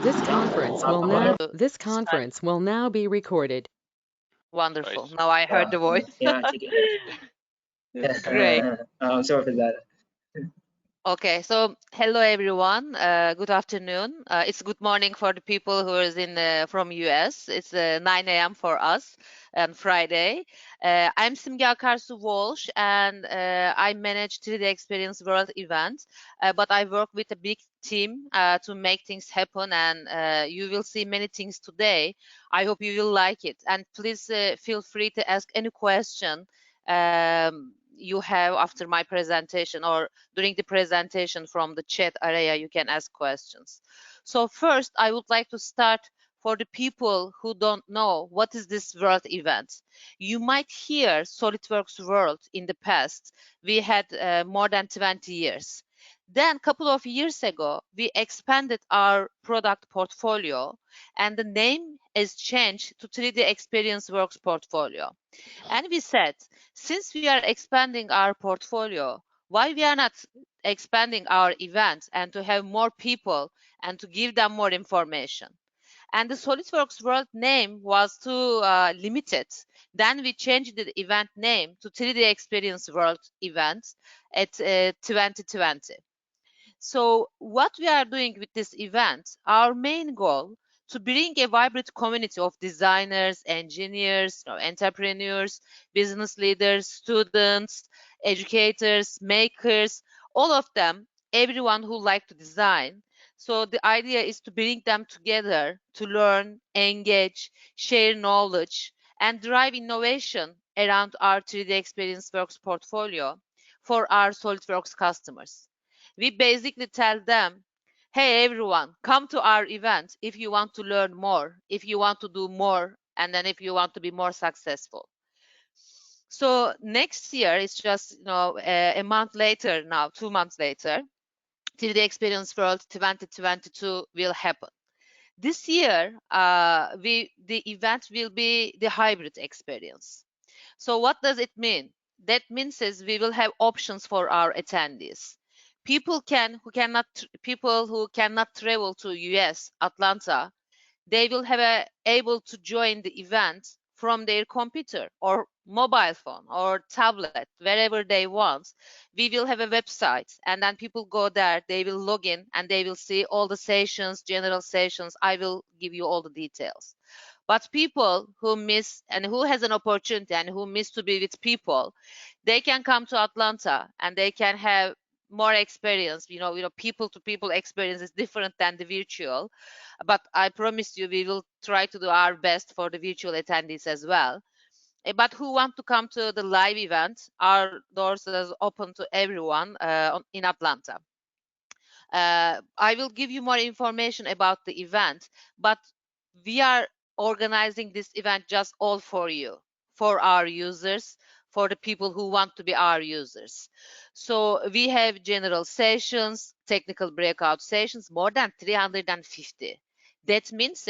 This conference will now be recorded. Wonderful. Right. Now I heard the voice. Yeah, Great. sorry for that. Okay, so hello everyone. Good afternoon. It's good morning for the people who is from US. It's 9 a.m. for us on Friday. I'm Simge Akarsu Walsh, and I manage 3DExperience World event. But I work with a big team to make things happen, and you will see many things today. I hope you will like it. And please feel free to ask any question you have after my presentation, or during the presentation from the chat area, you can ask questions. So first, I would like to start for the people who don't know what is this world event. You might hear Solidworks World in the past. We had more than 20 years. Then a couple of years ago, we expanded our product portfolio, and the name is changed to 3DExperience Works portfolio. And we said, since we are expanding our portfolio, why we are not expanding our events and to have more people and to give them more information? And the SolidWorks World name was too limited. Then we changed the event name to 3DExperience World event at 2020. So what we are doing with this event, our main goal to bring a vibrant community of designers, engineers, entrepreneurs, business leaders, students, educators, makers, all of them, everyone who like to design. So the idea is to bring them together to learn, engage, share knowledge, and drive innovation around our 3DExperience Works portfolio for our SolidWorks customers. We basically tell them, hey, everyone, come to our event if you want to learn more, if you want to do more, and then if you want to be more successful. So next year, it's just a month later now, 2 months later, 3DExperience World 2022 will happen. This year, the event will be the hybrid experience. So what does it mean? That means is we will have options for our attendees. People who cannot travel to US, Atlanta, they will have able to join the event from their computer or mobile phone or tablet, wherever they want. We will have a website, and then people go there, they will log in, and they will see all the sessions, general sessions. I will give you all the details. But people who miss and who has an opportunity and who miss to be with people, they can come to Atlanta and they can have more experience. People to people experience is different than the virtual. But I promise you, we will try to do our best for the virtual attendees as well. But who want to come to the live event, our doors are open to everyone in Atlanta. I will give you more information about the event, but we are organizing this event just all for you, for our users, for the people who want to be our users. So we have general sessions, technical breakout sessions, more than 350. That means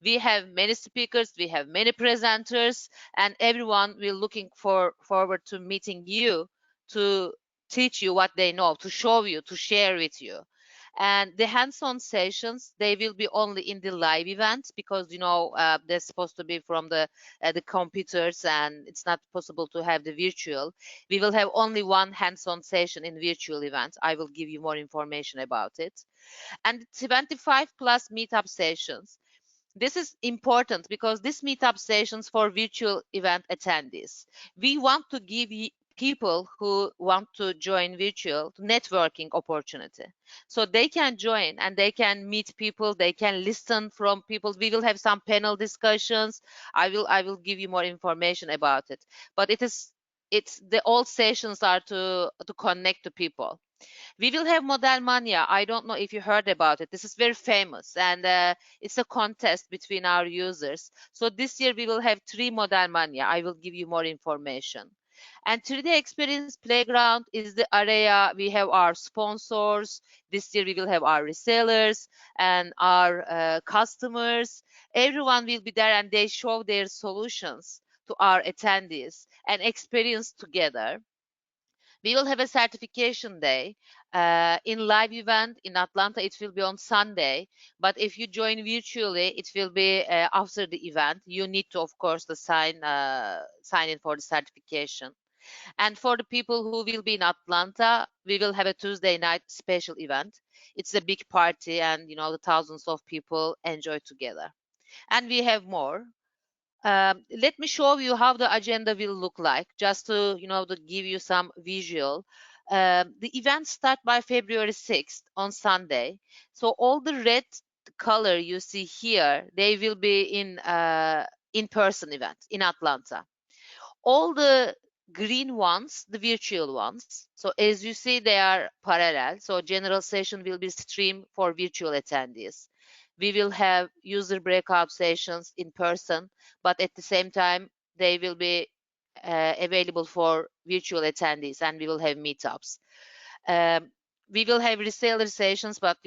we have many speakers, we have many presenters, and everyone will looking forward to meeting you to teach you what they know, to show you, to share with you. And the hands-on sessions, they will be only in the live event, because they're supposed to be from the computers, and it's not possible to have the virtual. We will have only one hands-on session in virtual event. I will give you more information about it. And 25 plus meetup sessions. This is important because this meetup sessions for virtual event attendees. We want to give people who want to join virtual networking opportunity. So they can join and they can meet people, they can listen from people. We will have some panel discussions. I will give you more information about it. But all sessions are to connect to people. We will have Model Mania. I don't know if you heard about it. This is very famous, and it's a contest between our users. So this year we will have 3 Model Mania. I will give you more information. And 3DExperience Playground is the area. We have our sponsors. This year we will have our resellers and our customers. Everyone will be there, and they show their solutions to our attendees and experience together. We will have a certification day. In live event in Atlanta, it will be on Sunday. But if you join virtually, it will be after the event. You need to, of course, sign in for the certification. And for the people who will be in Atlanta, we will have a Tuesday night special event. It's a big party, and the thousands of people enjoy together. And we have more. Let me show you how the agenda will look like, just to give you some visual. The events start by February 6th on Sunday. So all the red color you see here, they will be in-person event in Atlanta. All the green ones, the virtual ones. So as you see, they are parallel. So general session will be streamed for virtual attendees. We will have user breakout sessions in person, but at the same time, they will be available for virtual attendees, and we will have meetups. Um, we will have reseller sessions, but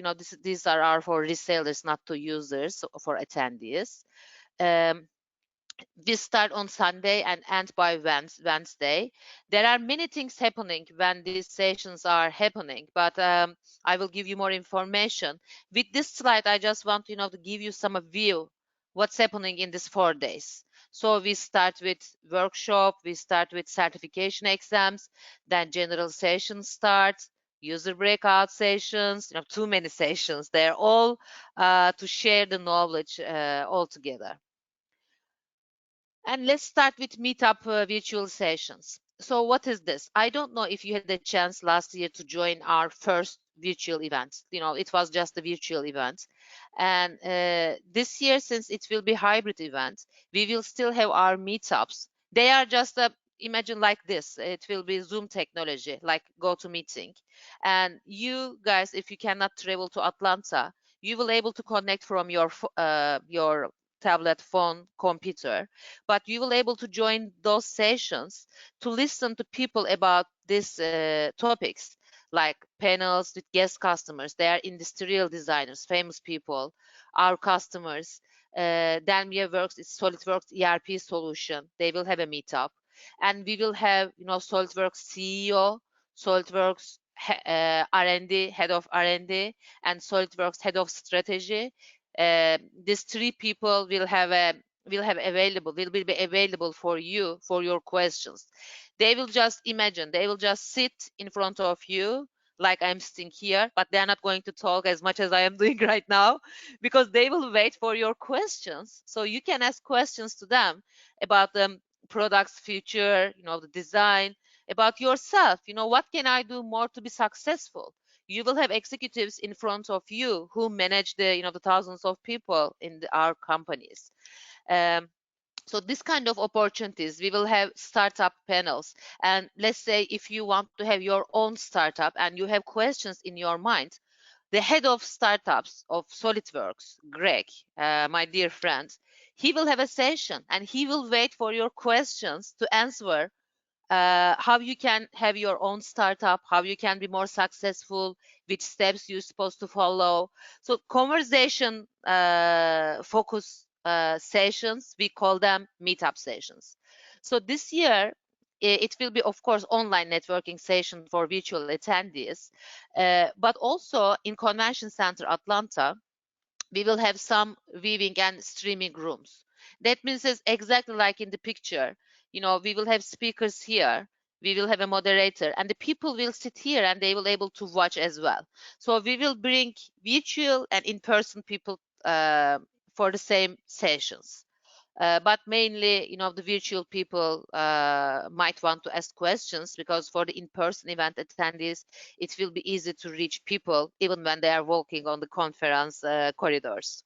these are for resellers, not to users, so for attendees. Um, we start on Sunday and end by Wednesday. There are many things happening when these sessions are happening, but I will give you more information. With this slide, I just want to give you some view what's happening in these 4 days. So we start with workshop, we start with certification exams, then general sessions start, user breakout sessions, too many sessions. They're all to share the knowledge all together. And let's start with Meetup virtual sessions. So what is this? I don't know if you had the chance last year to join our first virtual event. It was just a virtual event. And this year, since it will be hybrid event, we will still have our meetups. They are just imagine like this. It will be Zoom technology, like GoToMeeting. And you guys, if you cannot travel to Atlanta, you will able to connect from your tablet, phone, computer, but you will able to join those sessions to listen to people about these topics, like panels with guest customers. They are industrial designers, famous people, our customers. Then we have works, it's Solidworks ERP solution. They will have a meetup, and we will have Solidworks CEO, Solidworks R&D, head of R&D, and Solidworks head of strategy. These three people will be available for you for your questions. They will just sit in front of you like I'm sitting here, but they're not going to talk as much as I am doing right now, because they will wait for your questions. So you can ask questions to them about the product's future, the design, about yourself. What can I do more to be successful? You will have executives in front of you who manage the thousands of people in our companies. Um, so this kind of opportunities, we will have startup panels. And let's say if you want to have your own startup and you have questions in your mind, the head of startups of Solidworks, Greg, my dear friend, he will have a session and he will wait for your questions to answer how you can have your own startup, how you can be more successful, which steps you're supposed to follow. So conversation focus sessions, we call them meetup sessions. So this year, it will be, of course, online networking session for virtual attendees, but also in Convention Center Atlanta, we will have some viewing and streaming rooms. That means it's exactly like in the picture. We will have speakers here, we will have a moderator, and the people will sit here and they will able to watch as well. So we will bring virtual and in-person people for the same sessions. But mainly, the virtual people might want to ask questions, because for the in-person event attendees, it will be easy to reach people even when they are walking on the conference corridors.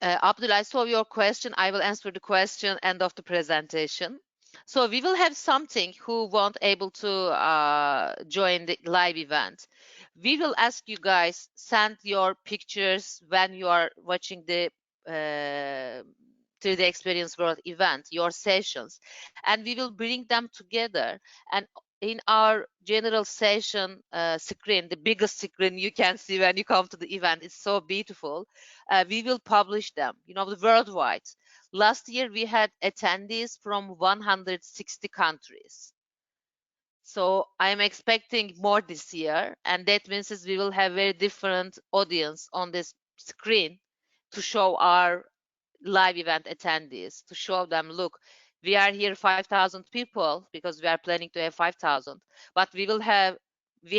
Abdul, I saw your question. I will answer the question end of the presentation. So we will have something who won't able to join the live event. We will ask you guys, send your pictures when you are watching the 3D Experience World event, your sessions, and we will bring them together. And in our general session screen, the biggest screen you can see when you come to the event, it's so beautiful. We will publish them, the worldwide. Last year, we had attendees from 160 countries. So I'm expecting more this year, and that means is we will have very different audience on this screen to show our live event attendees, to show them, look, we are here 5,000 people because we are planning to have 5,000, but we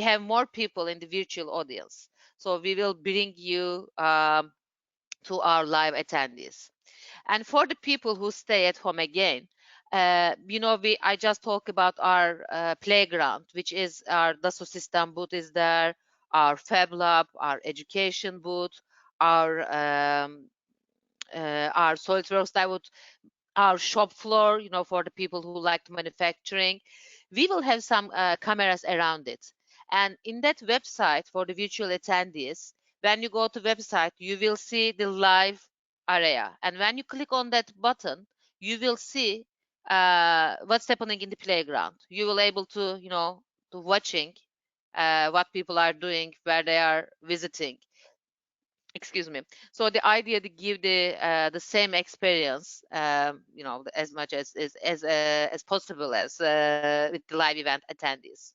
have more people in the virtual audience. So we will bring you to our live attendees. And for the people who stay at home again, I just talked about our playground, which is our Dassault system booth is there, our Fab Lab, our education booth, our our Solidworks our shop floor, for the people who like manufacturing. We will have some cameras around it. And in that website for the virtual attendees, when you go to website, you will see the live area. And when you click on that button, you will see what's happening in the playground. You will able to watching what people are doing, where they are visiting. Excuse me. So the idea to give the same experience, as much as possible with the live event attendees.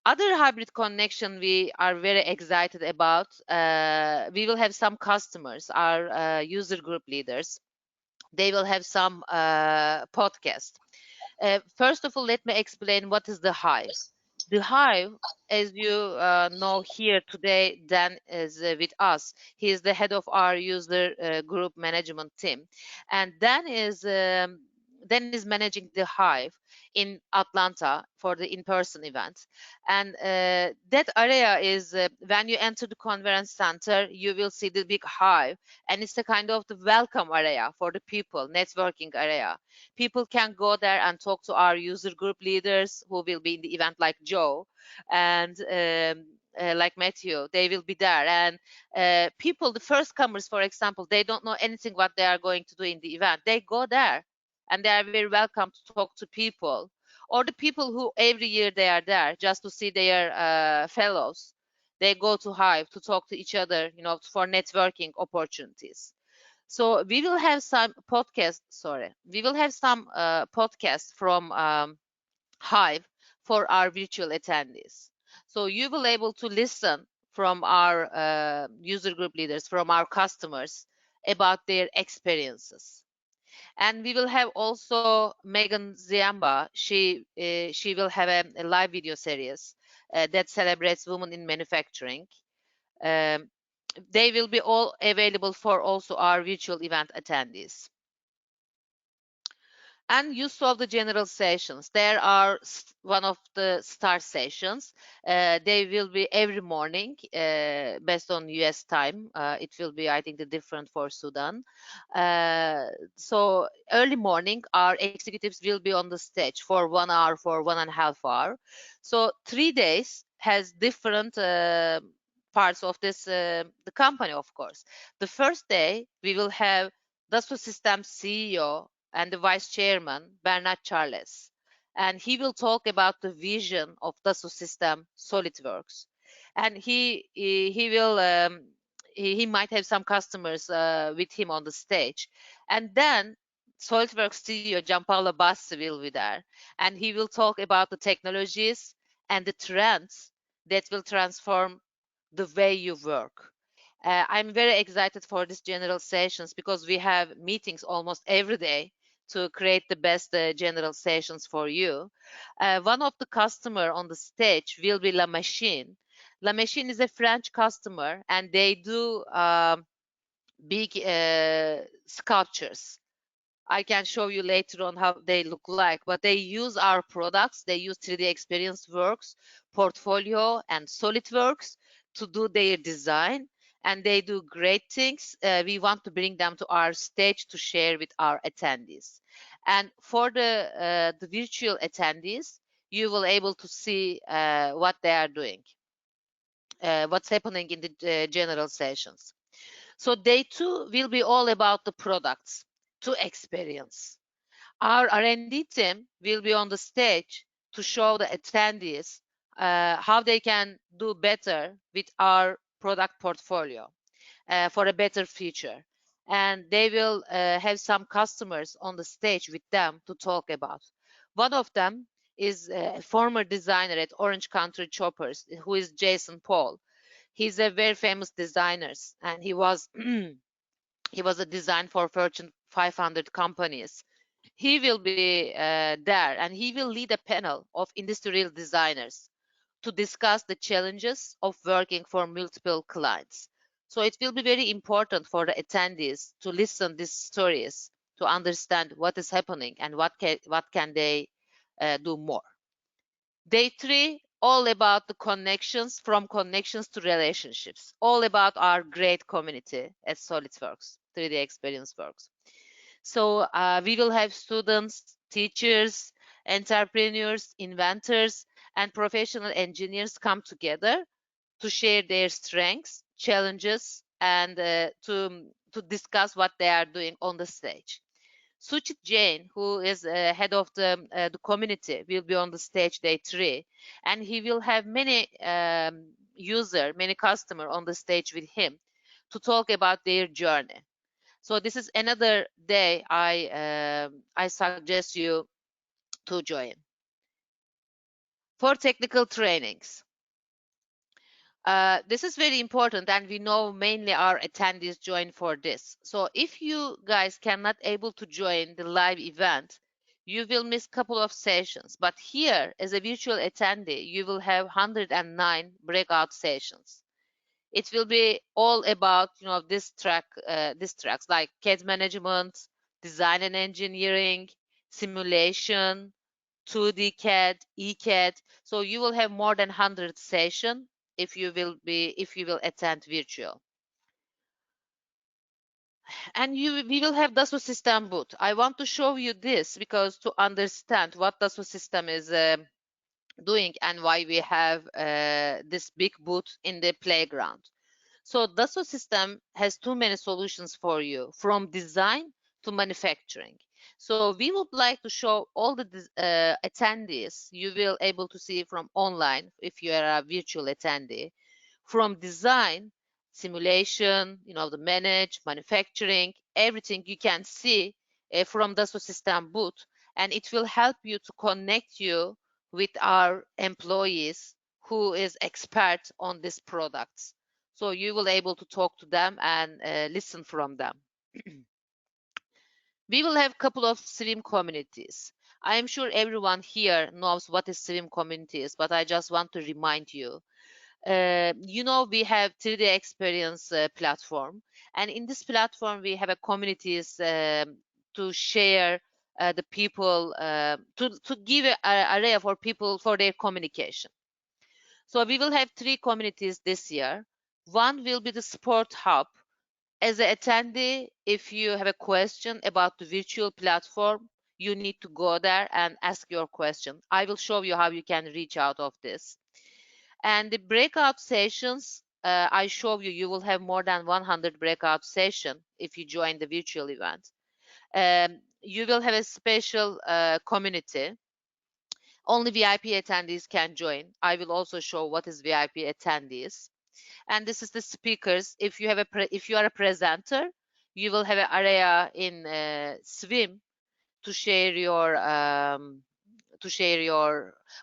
Other hybrid connection we are very excited about. We will have some customers, our user group leaders. They will have some podcast. First of all, let me explain what is the Hive. The Hive, as you know here today, Dan is with us. He is the head of our user group management team, and Dan is managing the Hive in Atlanta for the in-person event. And that area is when you enter the conference center, you will see the big Hive, and it's a kind of the welcome area for the people, networking area. People can go there and talk to our user group leaders who will be in the event, like Joe and like Matthew. They will be there. And people, the first comers, for example, they don't know anything what they are going to do in the event. They go there and they are very welcome to talk to people. Or the people who every year they are there just to see their fellows. They go to Hive to talk to each other, for networking opportunities. So we will have some podcast. Sorry, we will have some podcasts from Hive for our virtual attendees. So you will able to listen from our user group leaders, from our customers about their experiences. And we will have also Megan Ziamba. She will have a live video series that celebrates women in manufacturing. Um, they will be all available for also our virtual event attendees. And you saw the general sessions. There are one of the star sessions. They will be every morning based on US time. It will be, I think, the different for Sudan. So early morning, our executives will be on the stage for 1 hour, for 1.5 hours. So 3 days has different parts of this the company, of course. The first day we will have Dassault Systems CEO and the vice chairman, Bernard Charles. And he will talk about the vision of Dassault System Solidworks. And he will he might have some customers with him on the stage. And then Solidworks CEO Gianpaolo Bassi will be there, and he will talk about the technologies and the trends that will transform the way you work. I'm very excited for this general sessions because we have meetings almost every day to create the best general sessions for you. One of the customer on the stage will be La Machine. La Machine is a French customer, and they do big sculptures. I can show you later on how they look like, but they use our products. They use 3DExperience Works, Portfolio, and SolidWorks to do their design, and they do great things. We want to bring them to our stage to share with our attendees. And for the virtual attendees, you will able to see what they are doing, what's happening in the general sessions. So day 2 will be all about the products to experience. Our R&D team will be on the stage to show the attendees how they can do better with our product portfolio for a better future. and they will have some customers on the stage with them to talk about. One of them is a former designer at Orange Country Choppers, who is Jason Paul. He's a very famous designer, and he was he was a design for Fortune 500 companies. He will be there, and he will lead a panel of industrial designers to discuss the challenges of working for multiple clients. So it will be very important for the attendees to listen these stories to understand what is happening and what can they do more. Day 3, all about the connections, from connections to relationships, all about our great community at Solidworks, 3D Experience Works. So we will have students, teachers, entrepreneurs, inventors, and professional engineers come together to share their strengths, challenges, and to discuss what they are doing on the stage. Suchit Jain, who is head of the community, will be on the stage day 3, and he will have many many customer on the stage with him to talk about their journey. So this is another day I suggest you to join. For technical trainings, this is very important, and we know mainly our attendees join for this. So if you guys cannot able to join the live event, you will miss a couple of sessions. But here, as a virtual attendee, you will have 109 breakout sessions. It will be all about this tracks like CAD management, design and engineering, simulation, 2D CAD, ECAD. So you will have more than 100 sessions if you will attend virtual. And we will have Dassault System booth. I want to show you this because to understand what Dassault System is doing and why we have this big booth in the playground. So Dassault System has too many solutions for you, from design to manufacturing. So we would like to show all the attendees you will able to see from online if you are a virtual attendee, from design, simulation, the manage, manufacturing, everything you can see from Dassault System booth, and it will help you to connect you with our employees who is expert on these products. So you will able to talk to them and listen from them. We will have a couple of swim communities. I am sure everyone here knows what is swim communities, but I just want to remind you. We have 3DExperience platform, and in this platform we have a communities to share the people to give an area for people for their communication. So we will have 3 communities this year. One will be the sport hub. As an attendee, if you have a question about the virtual platform, you need to go there and ask your question. I will show you how you can reach out of this. And the breakout sessions, I show you, you will have more than 100 breakout sessions if you join the virtual event. You will have a special community. Only VIP attendees can join. I will also show what is VIP attendees. And this is the speakers. If you are a presenter, you will have an area in swim to share your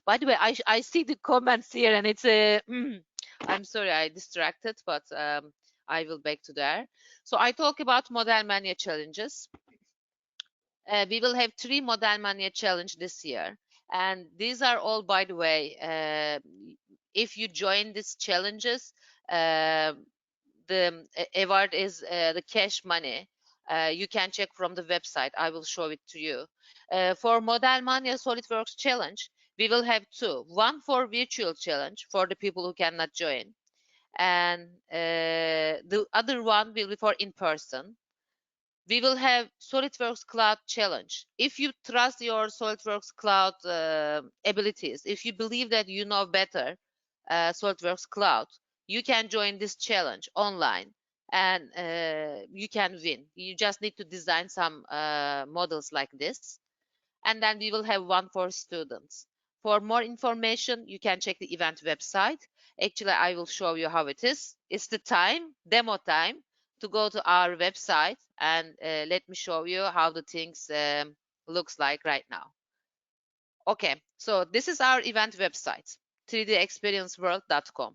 by the way, I see the comments here, and it's a I'm sorry I distracted, but I will back to there. So I talk about Model Mania challenges. We will have 3 Model Mania challenge this year, and these are all, by the way, if you join these challenges, the award is the cash money. You can check from the website. I will show it to you. For Model Mania SolidWorks challenge, we will have 2. One for virtual challenge for the people who cannot join, and the other one will be for in-person. We will have SolidWorks Cloud Challenge. If you trust your SolidWorks Cloud abilities, if you believe that you know better SolidWorks Cloud, you can join this challenge online, and you can win. You just need to design some models like this, and then we will have one for students. For more information, you can check the event website. Actually, I will show you how it is. It's the demo time. to go to our website, and let me show you how the things looks like right now. Okay, so this is our event website, 3DExperienceworld.com.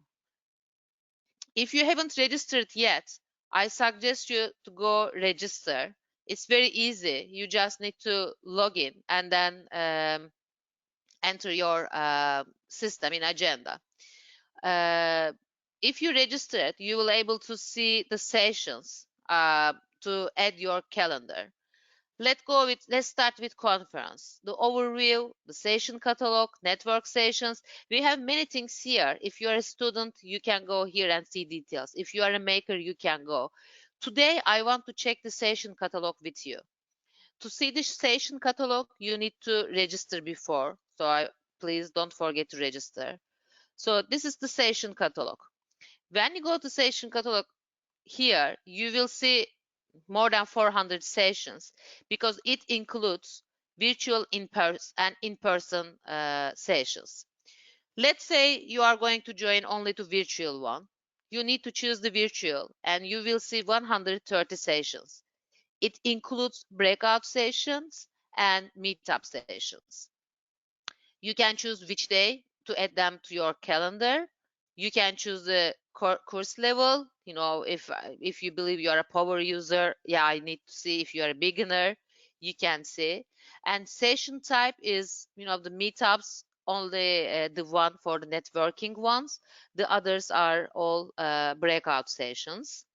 If you haven't registered yet, I suggest you to go register. It's very easy. You just need to log in and then enter your system in agenda. Uh, if you registered, you will able to see the sessions to add your calendar. Let's start with conference. The overview, the session catalog, network sessions. We have many things here. If you are a student, you can go here and see details. If you are a maker, you can go. Today, I want to check the session catalog with you. To see the session catalog, you need to register before. Please don't forget to register. So this is the session catalog. When you go to session catalog here, you will see more than 400 sessions because it includes virtual and in-person sessions. Let's say you are going to join only to virtual one. You need to choose the virtual and you will see 130 sessions. It includes breakout sessions and meetup sessions. You can choose which day to add them to your calendar. You can choose the course level. If you believe you are a power user, yeah, I need to see. If you are a beginner, you can see. And session type is, the meetups only the one for the networking ones. The others are all breakout sessions.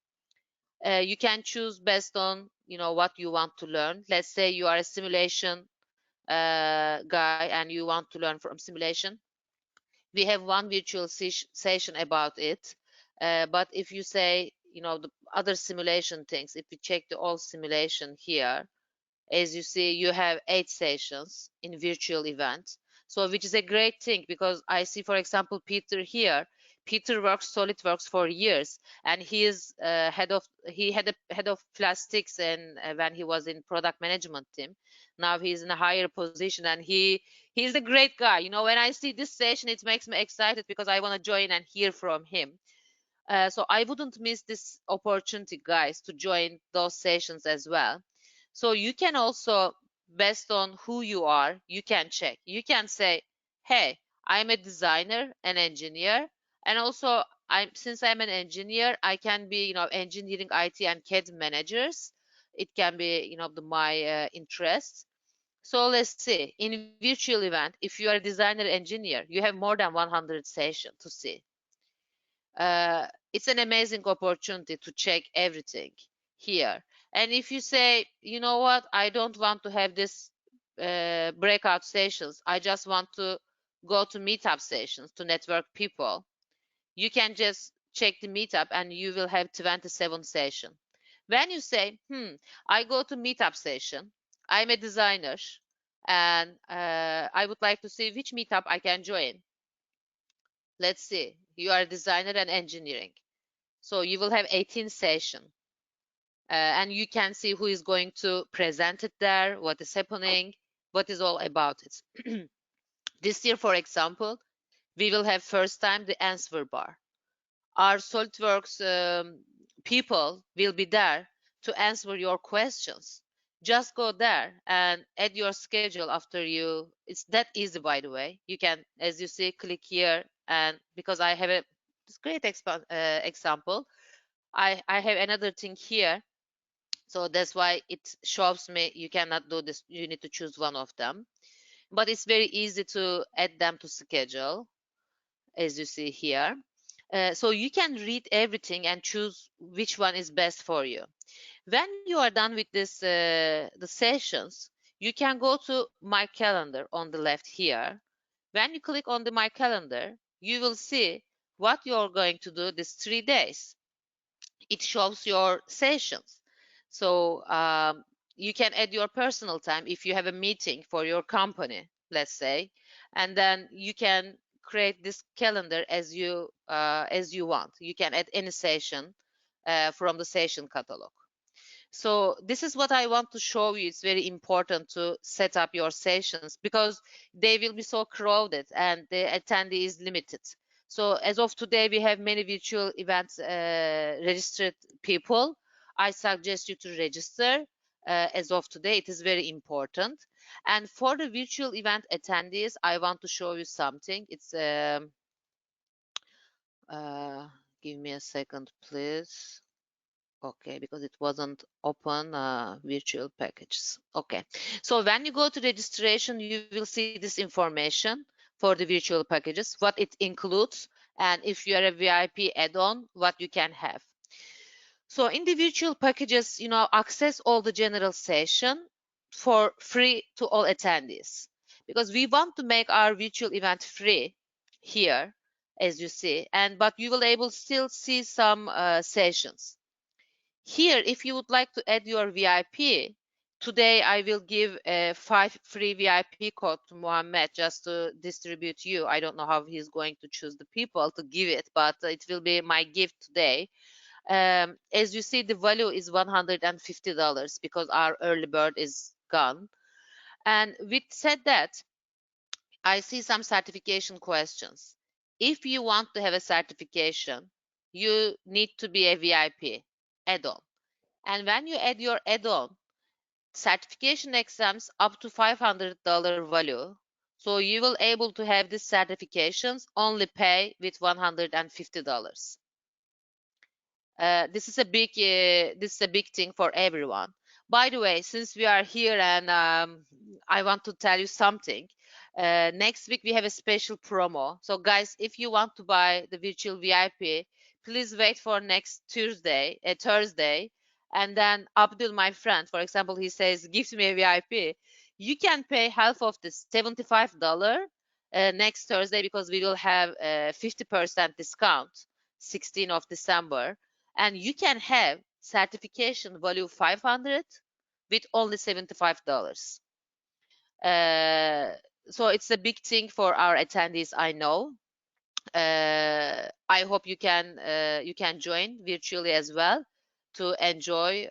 You can choose based on, what you want to learn. Let's say you are a simulation guy and you want to learn from simulation. We have one virtual session about it. But if you say, the other simulation things, if we check the all simulation here, as you see, you have 8 sessions in virtual events. So which is a great thing because I see, for example, Peter here. Peter works Solidworks for years, and he is he had a head of plastics, and when he was in product management team. Now he's in a higher position, and he's a great guy. When I see this session, it makes me excited because I want to join and hear from him. So I wouldn't miss this opportunity, guys, to join those sessions as well. So you can also, based on who you are, you can check. You can say, hey, I'm a designer, an engineer, and also since I'm an engineer, I can be, engineering, IT, and CAD managers. It can be, my interests. So let's see. In virtual event, if you are a designer engineer, you have more than 100 sessions to see. It's an amazing opportunity to check everything here. And if you say, you know what, I don't want to have this breakout sessions, I just want to go to meetup sessions to network people, you can just check the meetup and you will have 27 sessions. When you say, I go to meetup session, I'm a designer, and I would like to see which meetup I can join. Let's see, you are a designer and engineering. So you will have 18 sessions. And you can see who is going to present it there, what is happening, what is all about it. This year, for example, we will have first time the answer bar. Our SolidWorks people will be there to answer your questions. Just go there and add your schedule after you. It's that easy, by the way. You can, as you see, click here, and because I have a great example, I have another thing here. So that's why it shows me you cannot do this. You need to choose one of them. But it's very easy to add them to schedule, as you see here. So you can read everything and choose which one is best for you. When you are done with the sessions, you can go to My Calendar on the left here. When you click on the My Calendar, you will see what you're going to do these 3 days. It shows your sessions. So you can add your personal time if you have a meeting for your company, let's say, and then you can create this calendar as you want. You can add any session from the session catalog. So this is what I want to show you. It's very important to set up your sessions because they will be so crowded and the attendee is limited. So as of today, we have many virtual events registered people, I suggest you to register as of today. It is very important. And for the virtual event attendees, I want to show you something. It's uh, give me a second, please. Okay, because it wasn't open virtual packages. Okay, so when you go to registration, you will see this information for the virtual packages, what it includes, and if you are a VIP add-on, what you can have. So in the virtual packages, access all the general session for free to all attendees, because we want to make our virtual event free here, as you see, but you will able still see some sessions. Here, if you would like to add your VIP, today I will give 5 free VIP code to Mohammed just to distribute you. I don't know how he's going to choose the people to give it, but it will be my gift today. As you see, the value is $150 because our early bird is gone. And with said that, I see some certification questions. If you want to have a certification, you need to be a VIP add-on. And when you add your add-on, certification exams up to $500 value. So you will able to have these certifications only pay with $150. This is a big thing for everyone. By the way, since we are here and I want to tell you something. Next week we have a special promo. So guys, if you want to buy the virtual VIP, please wait for next Thursday, and then Abdul, my friend, for example, he says, "Give me a VIP." You can pay half of this, $75 next Thursday, because we will have a 50% discount, 16th of December, and you can have certification value 500 with only $75. uh, so it's a big thing for our attendees, I know. I hope you can join virtually as well to enjoy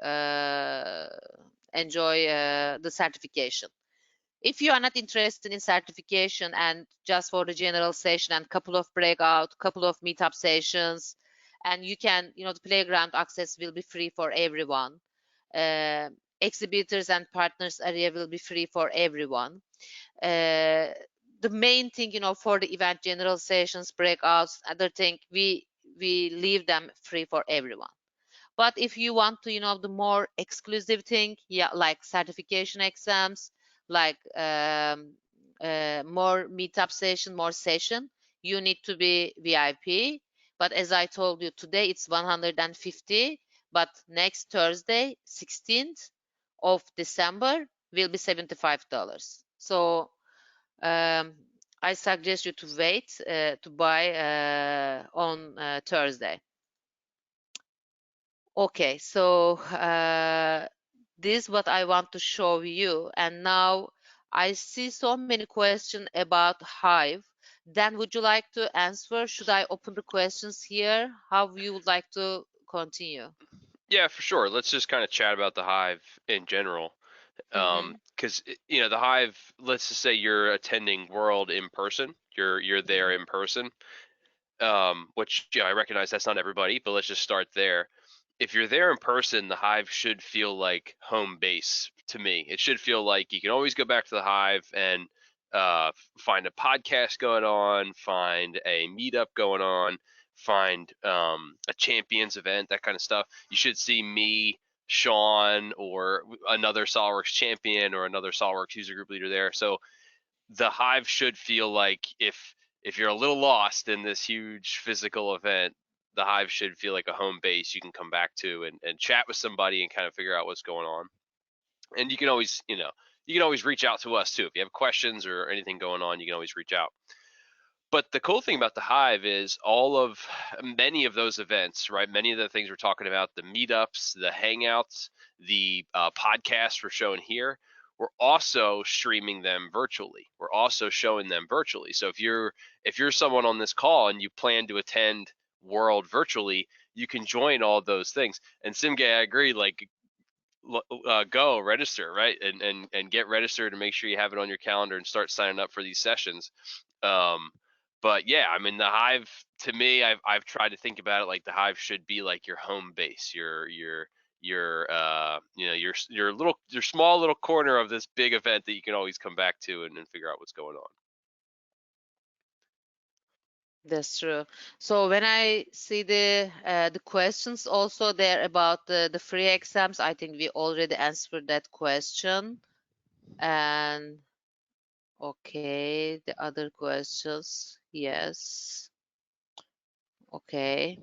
the certification. If you are not interested in certification and just for the general session and couple of breakout, couple of meetup sessions, and you can, the playground access will be free for everyone. Uh, Exhibitors and partners area will be free for everyone. Uh, the main thing, for the event general sessions, breakouts, other thing, we leave them free for everyone. But if you want to, the more exclusive thing, yeah, like certification exams, like more meetup session, more session, you need to be VIP. But as I told you, today it's 150, but next Thursday, 16th of December, will be $75. So um, I suggest you to wait to buy on Thursday. Okay, so this is what I want to show you. And now I see so many questions about Hive. Dan, would you like to answer? Should I open the questions here? How you would like to continue? Yeah, for sure. Let's just kind of chat about the Hive in general. Mm-hmm. Because the Hive, let's just say you're attending World in person. You're there Mm-hmm. in person. Which I recognize that's not everybody, but let's just start there. If you're there in person, the Hive should feel like home base to me. It should feel like you can always go back to the Hive and find a podcast going on, find a meetup going on, find a champions event, that kind of stuff. You should see me, Sean, or another SolidWorks champion or another SolidWorks user group leader there. So the Hive should feel like if you're a little lost in this huge physical event, the Hive should feel like a home base you can come back to and chat with somebody and kind of figure out what's going on. And you can always, reach out to us too. If you have questions or anything going on, you can always reach out. But the cool thing about the Hive is many of those events, right? Many of the things we're talking about, the meetups, the hangouts, the podcasts we're showing here, we're also streaming them virtually. We're also showing them virtually. So if you're someone on this call and you plan to attend World virtually, you can join all those things. And Simge, I agree. Like, go register, right, and get registered and make sure you have it on your calendar and start signing up for these sessions. Um, but yeah, I mean, the Hive, to me, I've tried to think about it like the Hive should be like your home base, your your small little corner of this big event that you can always come back to and figure out what's going on. That's true. So when I see the questions also there about the free exams, I think we already answered that question. And okay, the other questions, yes. Okay.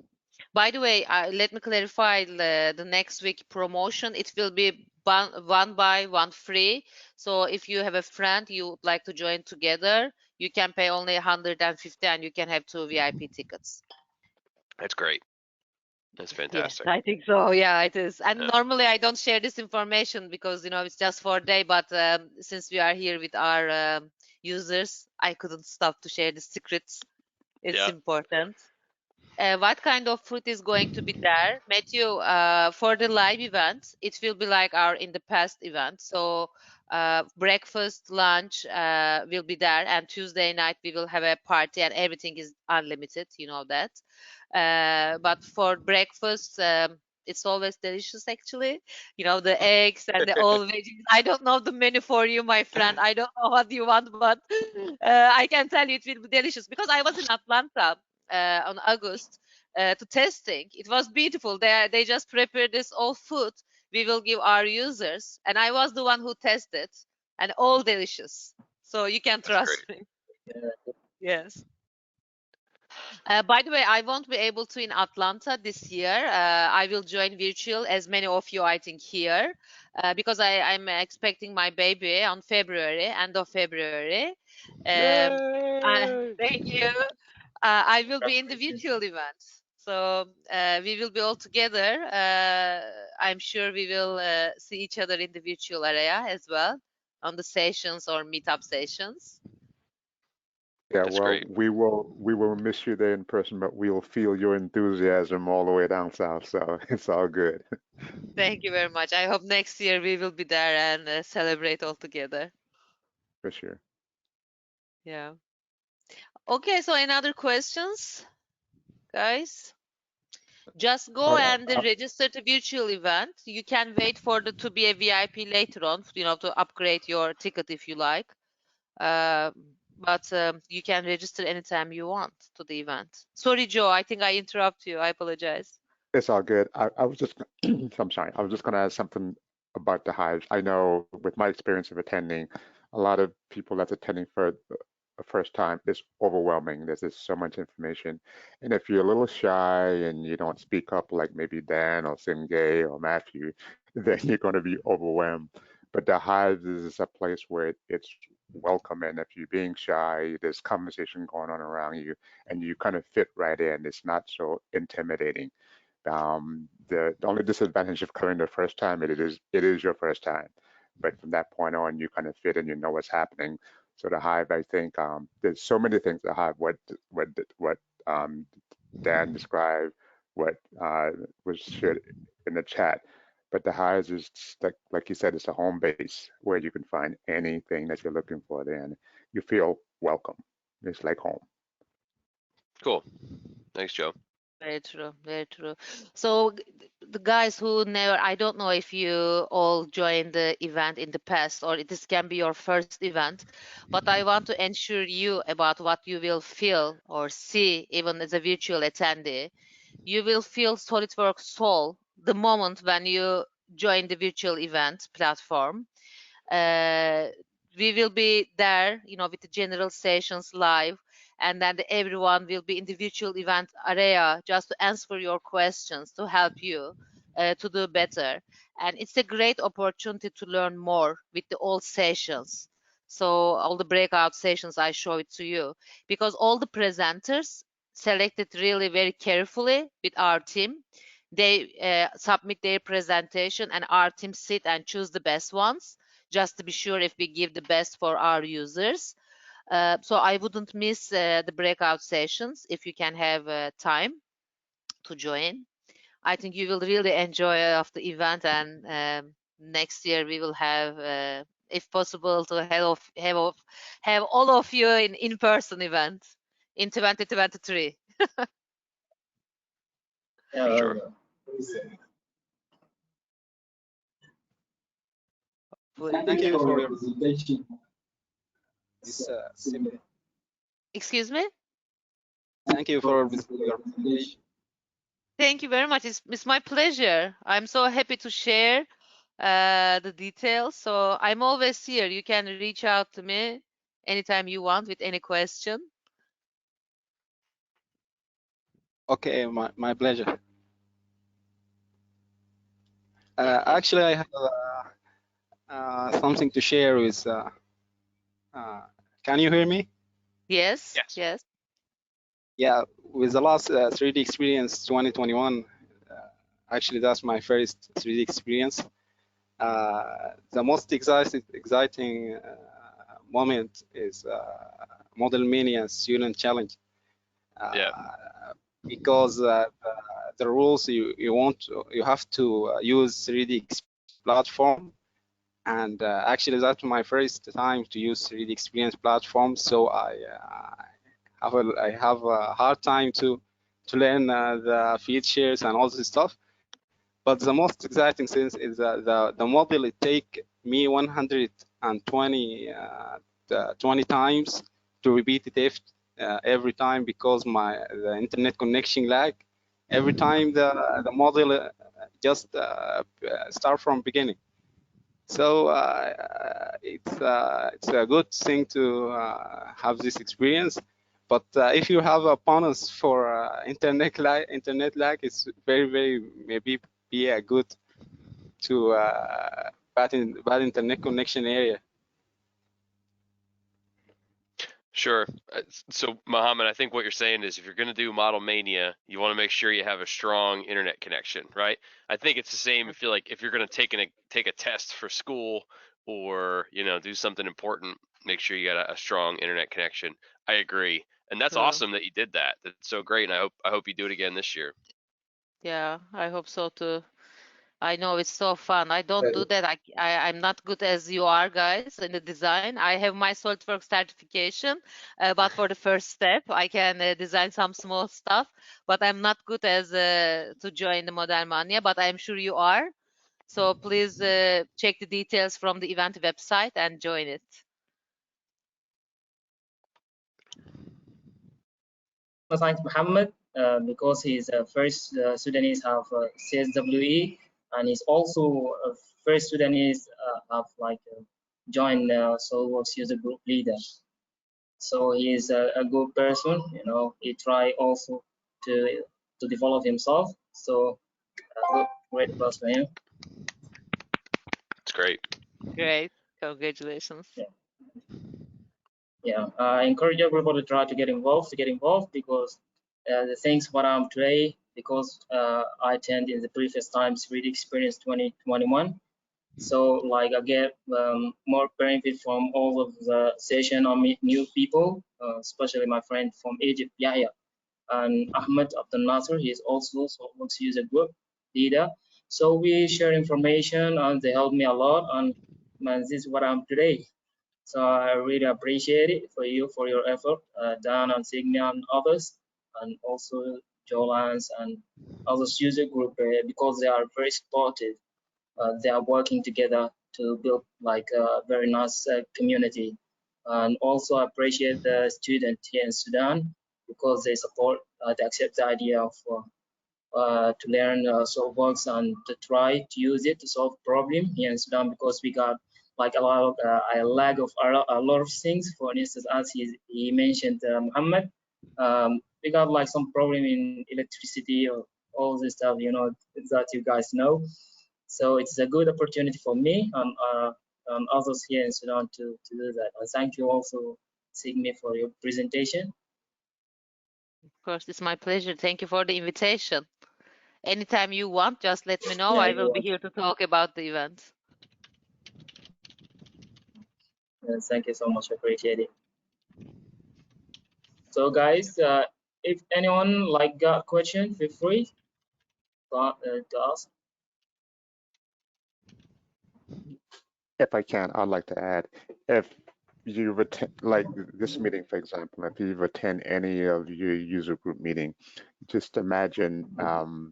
By the way, let me clarify the next week promotion. It will be one buy, one free. So if you have a friend you would like to join together, you can pay only 150 and you can have 2 VIP tickets. That's great. That's fantastic. Yes, I think so. Yeah, it is. And Yeah. normally I don't share this information because, it's just for a day. But since we are here with our users, I couldn't stop to share the secrets. It's Yeah. important. What kind of fruit is going to be there? Matthew, for the live event, it will be like our in the past event. So breakfast, lunch will be there, and Tuesday night we will have a party, and everything is unlimited. You know that. But for breakfast, it's always delicious actually. The eggs and the all veggies. I don't know the menu for you, my friend. I don't know what you want, but I can tell you it will be delicious because I was in Atlanta on August to testing. It was beautiful. They just prepared this all food we will give our users, and I was the one who tested, and all delicious. So you can That's trust great. me. Yes. By the way, I won't be able to in Atlanta this year. I will join virtual, as many of you, I think, here, because I'm expecting my baby on February, end of February. Um, Yay! thank you. I will be in the virtual event. So we will be all together. I'm sure we will see each other in the virtual area as well on the sessions or meetup sessions. Yeah, That's well, great. we will miss you there in person, but we'll feel your enthusiasm all the way down south, so it's all good. Thank you very much. I hope next year we will be there and celebrate all together. For sure. Yeah. Okay, so any other questions, guys? Just go Uh, and register the virtual event. You can wait for the to be a VIP later on, to upgrade your ticket if you like. Uh, but you can register anytime you want to the event. Sorry, Joe, I think I interrupt you. I apologize. It's all good. I was just, I'm sorry, I was just going to add something about the Hives. I know with my experience of attending, a lot of people that's attending for the first time, it's overwhelming. There's just so much information. And if you're a little shy and you don't speak up like maybe Dan or Simgay or Matthew, then you're going to be overwhelmed. But the Hives is a place where it's welcome. And if you're being shy, there's conversation going on around you and you kind of fit right in. It's not so intimidating. The only disadvantage of coming the first time it is your first time, but from that point on you kind of fit and you know what's happening. So the Hive, I think, there's so many things the Hive. What um, Dan described, what was shared in the chat, but the Hive is like you said, it's a home base where you can find anything that you're looking for there, and you feel welcome. It's like home. Cool. Thanks, Joe. Very true, very true. So the guys who never, I don't know if you all joined the event in the past or this can be your first event, but I want to ensure you about what you will feel or see even as a virtual attendee. You will feel SolidWorks soul the moment when you join the virtual event platform. uh, we will be there, with the general sessions live, and then everyone will be in the virtual event area just to answer your questions, to help you to do better. And it's a great opportunity to learn more with the old sessions. So all the breakout sessions, I show it to you because all the presenters selected really very carefully with our team. They submit their presentation and our team sit and choose the best ones just to be sure if we give the best for our users. So I wouldn't miss the breakout sessions if you can have time to join. I think you will really enjoy of the event, and next year we will have, if possible, to have all of you in person event in 2023. For sure. Thank you for your presentation. Excuse me? Thank you for your presentation. Thank you very much. It's my pleasure. I'm so happy to share the details. So I'm always here. You can reach out to me anytime you want with any question. Okay, my pleasure. Actually, I have something to share with. Can you hear me? Yes. Yes. Yes. Yeah, with the last 3D experience 2021, actually that's my first 3D experience. The most exciting moment is Model Mania Student Challenge. Yeah. Because the rules you have to use 3D platform, and actually that's my first time to use 3D experience platform, so I have a hard time to learn the features and all this stuff. But the most exciting thing is the model. It take me 120 times to repeat it every time, because the internet connection lag every time the model just start from beginning. So it's a good thing to have this experience. But if you have a bonus for internet lag, it's very maybe be a good to bad internet connection area. Sure. So, Mohammed, I think what you're saying is if you're going to do Model Mania, you want to make sure you have a strong internet connection, right? I think it's the same if you're going to take a test for school, or do something important, make sure you got a strong internet connection. I agree, and that's Sure. awesome that you did that. That's so great, and I hope you do it again this year. Yeah, I hope so too. I know it's so fun. I don't do that. I'm not good as you are, guys, in the design. I have my Solidworks certification, but for the first step, I can design some small stuff. But I'm not good as to join the Model Mania. But I'm sure you are. So please check the details from the event website and join it. Thanks, Muhammad, because he's first Sudanese have CSWE, and he's also first Sudanese have joined Solidworks user group leader. So he is a good person. He try also to develop himself. So great applause for him. It's great. Great. Congratulations. Yeah, I encourage everybody to try to get involved, because the things what I'm today, because I attend in the previous times 3D Experience 2021. So I get more benefit from all of the session. I meet new people, especially my friend from Egypt, Yahya, and Ahmed Abdel Nasser. He is also Solidworks user group leader. So we share information, and they help me a lot. And this is what I'm today. So I really appreciate it for your effort, Dan and Signia and others, and also Jolans and others user group, because they are very supportive. They are working together to build a very nice community. And also appreciate the students here in Sudan, because they support, they accept the idea of to learn Solidworks and to try to use it to solve problem here in Sudan, because we got a lack of a lot of things. For instance, as he mentioned, Muhammad, we got some problem in electricity or all this stuff, that you guys know. So it's a good opportunity for me and others here in Sudan to do that. And thank you also, Sigmi, for your presentation. Of course, it's my pleasure. Thank you for the invitation. Anytime you want, just let me know. Yeah, I will be here to talk about the event. Thank you so much. I appreciate it. So guys, if anyone got a question, feel free to ask. If I can, I'd like to add, if you've attend, like this meeting, for example, if you've attended any of your user group meeting, just imagine the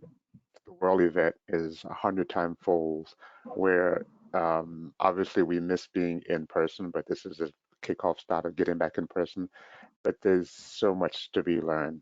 world event is 100 times folds, where Obviously, we miss being in person, but this is a kickoff start of getting back in person. But there's so much to be learned.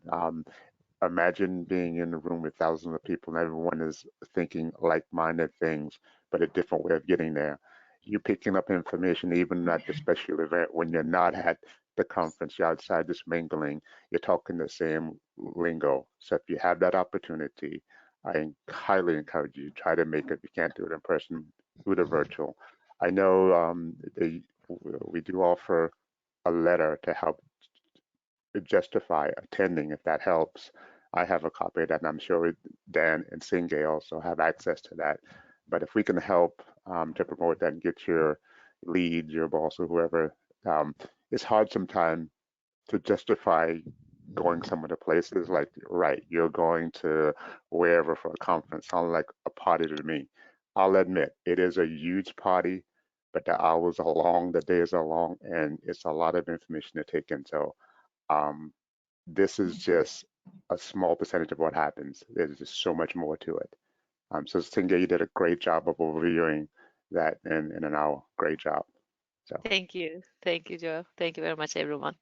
Imagine being in a room with thousands of people and everyone is thinking like-minded things, but a different way of getting there. You're picking up information even at the special event when you're not at the conference, you're outside just mingling, you're talking the same lingo. So if you have that opportunity, I highly encourage you, try to make it. If you can't do it in person, do the virtual. I know we do offer a letter to help justify attending if that helps. I have a copy of that, and I'm sure Dan and Singay also have access to that. But if we can help to promote that and get your lead, your boss, or whoever, it's hard sometimes to justify going some of the places. Like, right, you're going to wherever for a conference, sounds like a party to me. I'll admit, it is a huge party, but the hours are long, the days are long, and it's a lot of information to take in. So um, this is just a small percentage of what happens. There's just so much more to it. So Singe, you did a great job of overviewing that in an hour. Great job. So Thank you. Thank you, Joe. Thank you very much, everyone.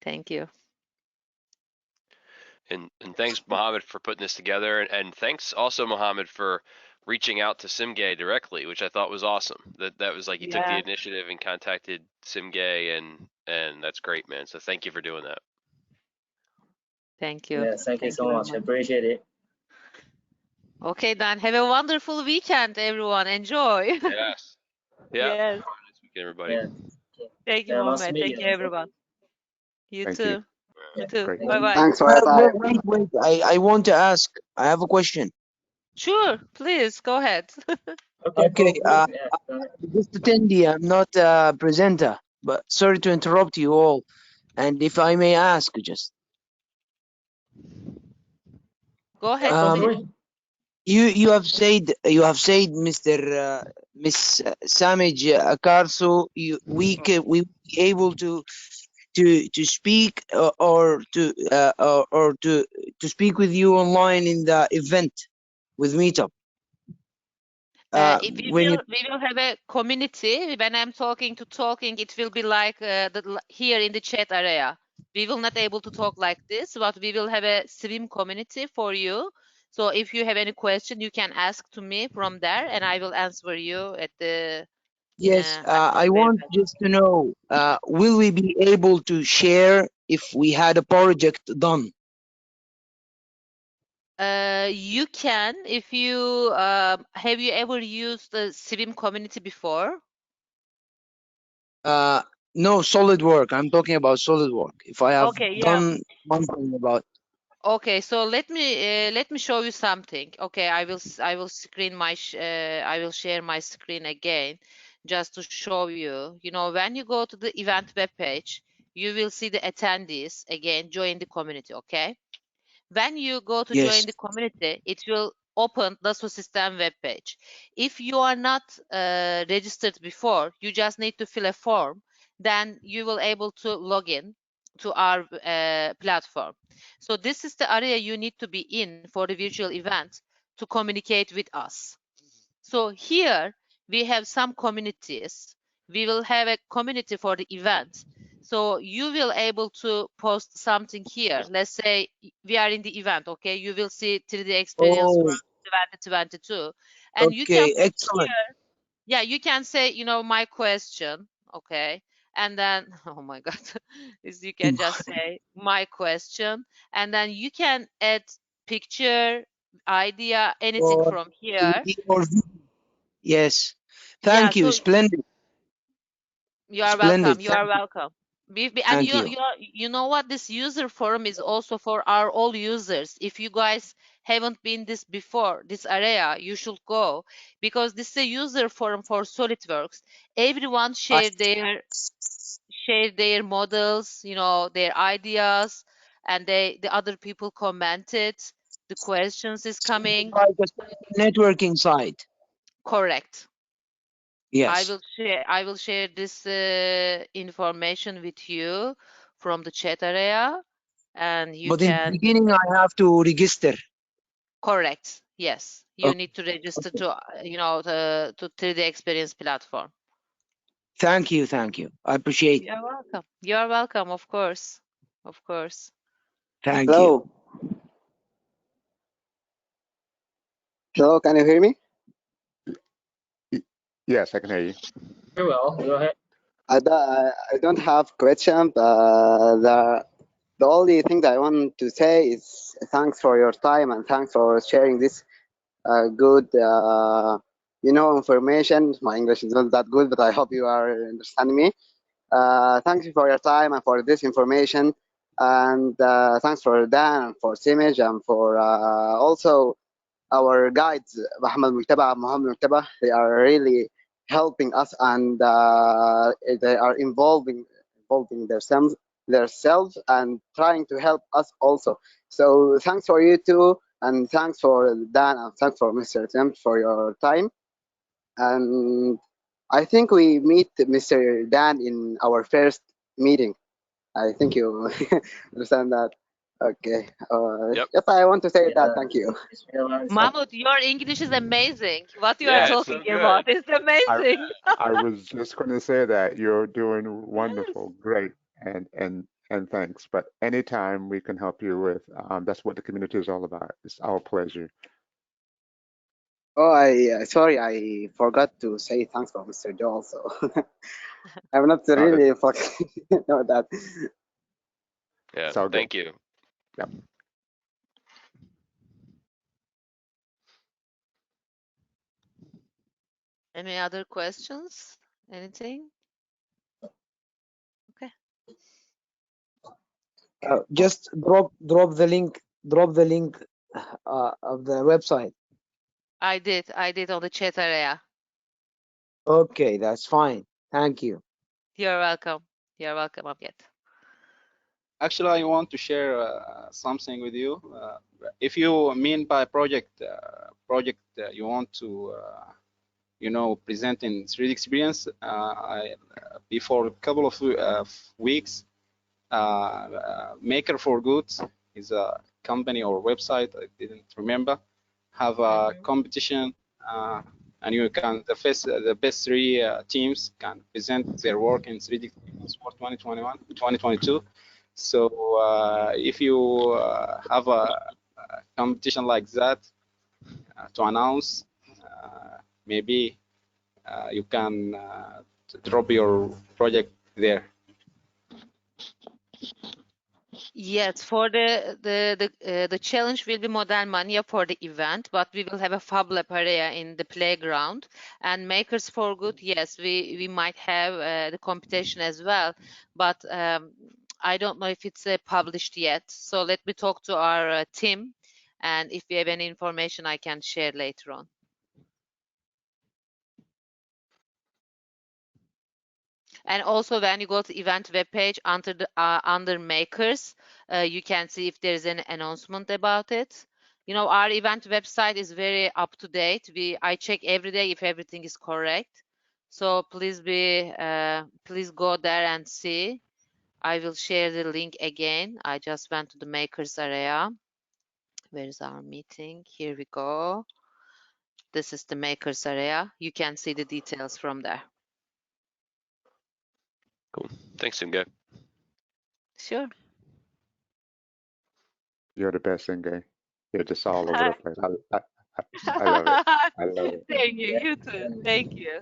Thank you. And thanks, Mohammed, for putting this together. And thanks also, Mohammed, for reaching out to Simgay directly, which I thought was awesome. That was like you took the Yeah. initiative and contacted Simgay, and that's great, man. So thank you for doing that. Thank you. Yes, thank you so very much. I appreciate it. Okay, then have a wonderful weekend, everyone. Enjoy. Yes. Yeah. Yes. Have a nice weekend, everybody. Yeah. Okay. Thank you, Yeah, nice to Mohammed. meet Thank you. you, everyone. You thank you. too. You too. Great. Bye bye. Thanks for your time. Wait. I want to ask. I have a question. Sure, please go ahead. Okay, Okay. please. Yeah. Go ahead. Just attendee. I'm not a presenter, but sorry to interrupt you all. And if I may ask, just Go ahead, Go um, for please. it. you have said, Mr. Miss Samij Akarsu, we will be able to speak or to speak with you online in the event with Meetup. We When you will have a community. When I'm talking, it will be like here in the chat area. We will not able to talk like this, but we will have a stream community for you. So if you have any question, you can ask to me from there, and I will answer you at the yes, at I the want event. just to know, will we be able to share if we had a project done? You can if you have you ever used the stream community before? No, SolidWorks. I'm talking about SolidWorks. If I have Okay, yeah. done one thing about, Okay, so let me show you something. Okay, I will screen my I will share my screen again just to show you. You know, when you go to the event web page, you will see the attendees again, join the community, okay? When you go to yes, join the community, it will open the System web page. If you are not registered before, you just need to fill a form, then you will able to log in to our platform. So this is the area you need to be in for the virtual event to communicate with us. So here we have some communities. We will have a community for the event. So you will able to post something here. Let's say we are in the event, okay? You will see 3D Experience oh, World 2022. And you can okay, put excellent. here, yeah, you can say, you know, my question, okay? And then, oh my God, is you can just say my question. And then you can add picture, idea, anything Or, from here. or yes, Yeah, thank you, so splendid, you are welcome. splendid. You are welcome. And Thank you. you know what? This user forum is also for our all users. If you guys haven't been this before, this area, you should go because this is a user forum for SolidWorks. Everyone I, share their models, you know, their ideas, and the other people commented. The questions is coming. like a networking site. Correct. Yes. I will share this information with you from the chat area, and you But in the can beginning, I have to register. correct. Yes, you Okay. need to register to, to 3DExperience platform. Thank you. I appreciate. You're welcome. You're welcome, of course. Of course. Thank you. Hello. Hello, can you hear me? Yes, I can hear you. Very well. Go ahead. I don't have question. The only thing that I want to say is thanks for your time and thanks for sharing this good information. My English is not that good, but I hope you are understanding me. Thank you for your time and for this information, and thanks for Dan and for Simage and for also our guides, Muhammad Muntaba. They are really helping us, and they are involving themselves and trying to help us also. So thanks for you too, and thanks for Dan, and thanks for Mr. Tim for your time. And I think we meet Mr. Dan in our first meeting. I think you understand that. Okay. Yep. Yes, I want to say that. Yeah. Thank you. It's been a long time. Mahmoud, your English is amazing. What you Yeah, are it's so talking about good. is amazing. I was just going to say that you're doing wonderful, great, and thanks. But anytime we can help you with, that's what the community is all about. It's our pleasure. Oh, I sorry, I forgot to say thanks for Mr. Joe also. I'm not Not really fucking know that. Yeah, it's all good. thank you. Yep. Any other questions? Anything? Okay. Just drop the link. Drop the link of the website. I did on the chat area. Okay, that's fine. Thank you. You're welcome. You're welcome, Abget. Actually, I want to share something with you. If you mean by project, you want to, present in 3D experience, before a couple of weeks, Maker for Good is a company or website, I didn't remember, have a competition, and you can, the best three teams can present their work in 3D experience for 2022. So if you have a competition like that to announce, maybe you can drop your project there. Yes, for the challenge will be Modern Mania for the event, but we will have a Fab Lab area in the playground. And Makers for Good, yes, we might have the competition as well, but I don't know if it's published yet. So let me talk to our team, and if we have any information, I can share later on. And also, when you go to event webpage under makers, you can see if there's an announcement about it. Our event website is very up to date. I check every day if everything is correct. So please go there and see. I will share the link again. I just went to the makers area. Where is our meeting? Here we go. This is the makers area. You can see the details from there. Cool. Thanks, Sunga. Sure. You're the best, Inge. You're just all over the place. I love it. I love it. Thank you. You too. Thank you.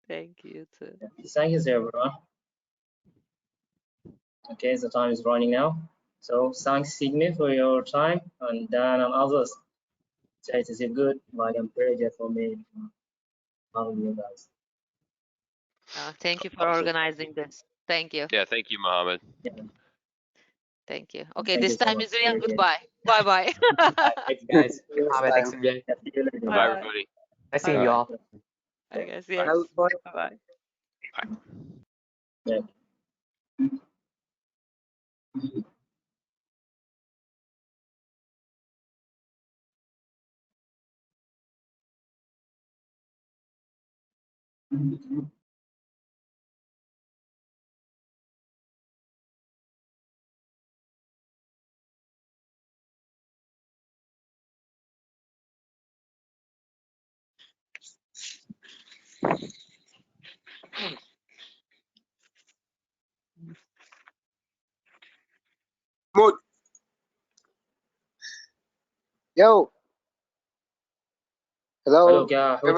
Thank you too. Thank you, everyone. Okay, the time is running now. So thanks, Signe, for your time, and Dan and others. So it is a good pleasure for me having you guys. Thank you for organizing this. Thank you. Yeah, thank you, Mohammed. Yeah. Thank you. Okay, Thank this you so time much. is real. Goodbye. Bye bye. Thanks, guys. Mohammed, thanks, Time. MJ. See you later. Bye, everybody. Nice seeing you all. I guess Bye. yes. Bye. Bye. Yeah. Mood. Yo. Hello. Hello, كيف